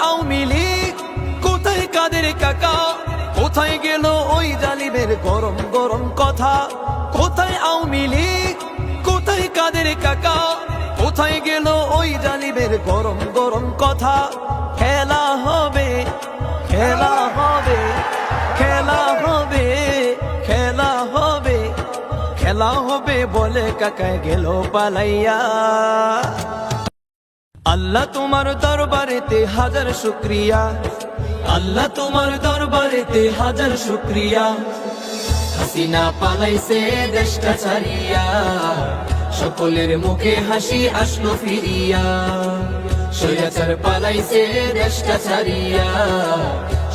আওয়ামী লীগ, কোথায় কাদের কাকা, কোথায় গেল ওই জালিমের গরম গরম কথা? কোথায় আওয়ামী লীগ, কোথায় কাদের কাকা, কোথায় গেল ওই জালিমের গরম গরম কথা? খেলা হবে, খেলা হবে, খেলা হবে, খেলা হবে, খেলা হবে বলে কাকায় গেল পালাইয়া। আল্লাহ তোমার দরবারেতে হাজার শুকরিয়া, আল্লাহ তোমার দরবারেতে হাজার শুকরিয়া। হাসিনা পালাইছে দেশটা ছাড়িয়া, সকলের মুখে হাসি আসলো ফিরিয়া। স্বৈরাচার পালাইছে দেশটা ছাড়িয়া,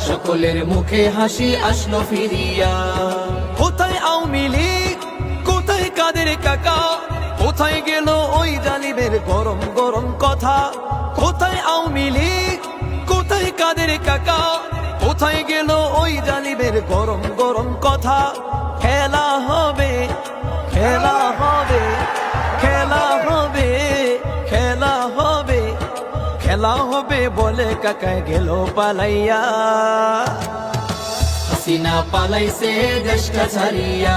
সকলের মুখে হাসি আসলো ফিরিয়া। কোথায় আওয়ামী লীগ, কোথায় কাদের কাকা, কোথায় গেল ওই জালিমের গরম গরম কথা? কোথায় আওয়ামী লীগ, কোথায় কাদের কাকা, কোথায় গেল ওই জালিমের গরম গরম কথা? খেলা হবে, খেলা হবে, খেলা হবে, খেলা হবে, খেলা হবে বলে কাকায় গেল পালাইয়া। হাসিনা পালাইছে দেশটা ছাড়িয়া,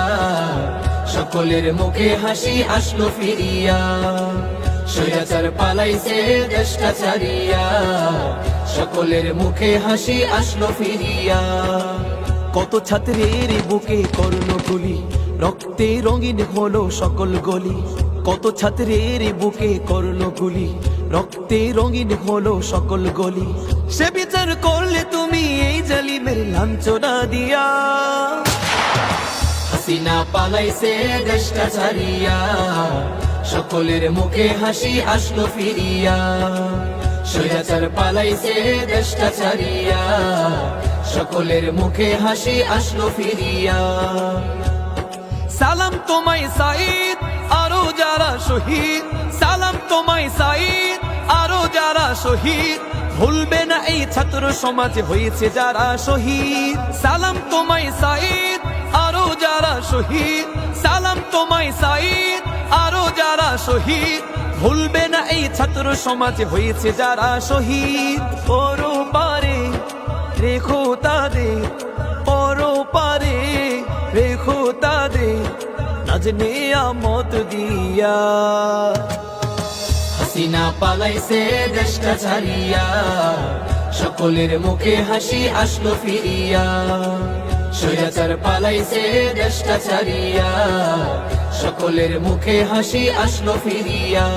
সকলের মুখে হাসি আসলো ফিরিয়া। স্বৈরাচার পালাইছে দেশটা ছাড়িয়া, সকলের মুখে হাসি আসলো ফিরিয়া। কত ছাত্রের বুকে করলো গুলি, রক্তে রঙিন হলো সকল গলি। কত ছাত্রের বুকে করলো গুলি, রক্তে রঙিন হলো সকল গলি। সে বিচার করলে তুমি এই জালিমের লাঞ্ছনা দিয়া। হাসিনা পালাইছে দেশটা ছাড়িয়া, সকলের মুখে হাসি আসলো ফিরিয়া। স্বৈরাচার পালাইছে দেশটা ছাড়িয়া, সকলের মুখে হাসি আসলো ফিরিয়া। সালাম তোমায় সাঈদ, আরো যারা শহীদ, সালাম তোমায় সাঈদ, আরো যারা শহীদ। ভুলবে না এই ছাত্র সমাজ হয়েছে যারা শহীদ। সালাম তোমায় সাঈদ, আরো যারা শহীদ, সালাম তোমায় সাঈদ, আরো যারা শহীদ। ভুলবে না এই ছাত্র সমাজ হয়েছে যারা শহীদ। পরপারে রেখো তাদের, পরপারে রেখো তাদের, নাজ নিয়ামত দিয়া। হাসিনা পালাইছে দেশটা ছাড়িয়া, সকলের মুখে হাসি আসলো ফিরিয়া। স্বৈরাচার পালাইছে দেশটা ছাড়িয়া, সকলের মুখে হাসি আসলো ফিরিয়া।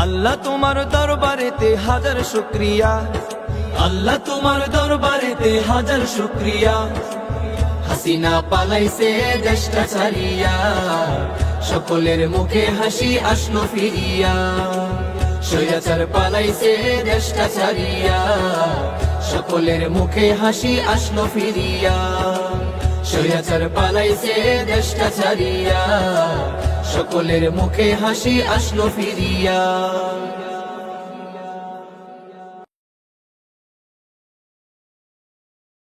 আল্লাহ তোমার দরবারেতে হাজার শুকরিয়া, আল্লাহ তোমার দরবারেতে হাজার শুকরিয়া। হাসিনা পালাইছে দেশটা ছাড়িয়া, সকলের মুখে হাসি আসলো ফিরিয়া। স্বৈরাচার পালাইছে দেশটা ছাড়িয়া, সকলের মুখে হাসি আসলো ফিরিয়া। স্বৈরাচার পালাইছে দেশটা ছাড়িয়া, সকলের মুখে হাসি আসলো ফিরিয়া।